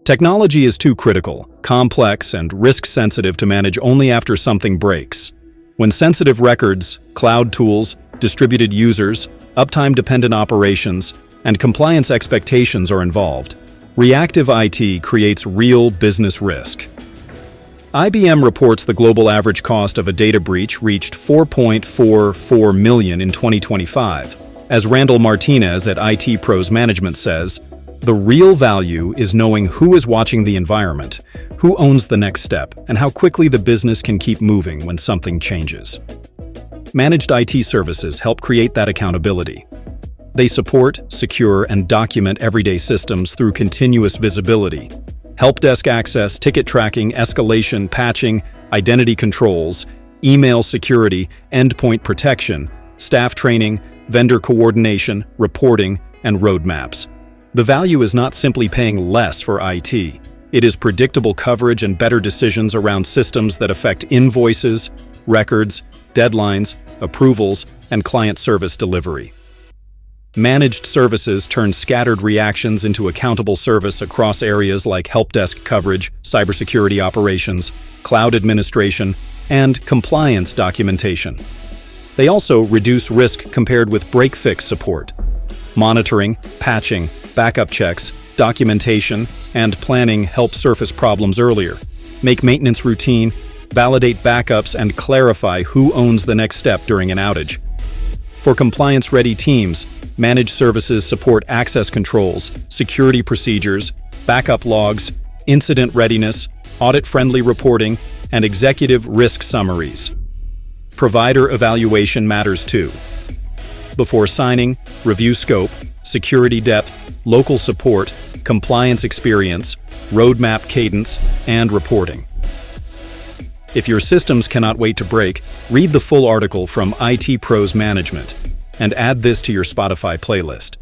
Technology is too critical, complex, and risk-sensitive to manage only after something breaks. When sensitive records, cloud tools, distributed users, uptime-dependent operations, and compliance expectations are involved, reactive IT creates real business risk. IBM reports the global average cost of a data breach reached $4.44 million in 2025. As Randall Martinez at IT Pros Management says, the real value is knowing who is watching the environment, who owns the next step, and how quickly the business can keep moving when something changes. Managed IT services help create that accountability. They support, secure, and document everyday systems through continuous visibility. Help desk access, ticket tracking, escalation, patching, identity controls, email security, endpoint protection, staff training, vendor coordination, reporting, and roadmaps. The value is not simply paying less for IT. It is predictable coverage and better decisions around systems that affect invoices, records, deadlines, approvals, and client service delivery. Managed services turn scattered reactions into accountable service across areas like help desk coverage, cybersecurity operations, cloud administration, and compliance documentation. They also reduce risk compared with break-fix support. Monitoring, patching, backup checks, documentation, and planning help surface problems earlier, make maintenance routine, validate backups, and clarify who owns the next step during an outage. For compliance-ready teams, managed services support access controls, security procedures, backup logs, incident readiness, audit-friendly reporting, and executive risk summaries. Provider evaluation matters too. Before signing, review scope, security depth, local support, compliance experience, roadmap cadence, and reporting. If your systems cannot wait to break, read the full article from IT Pros Management and add this to your Spotify playlist.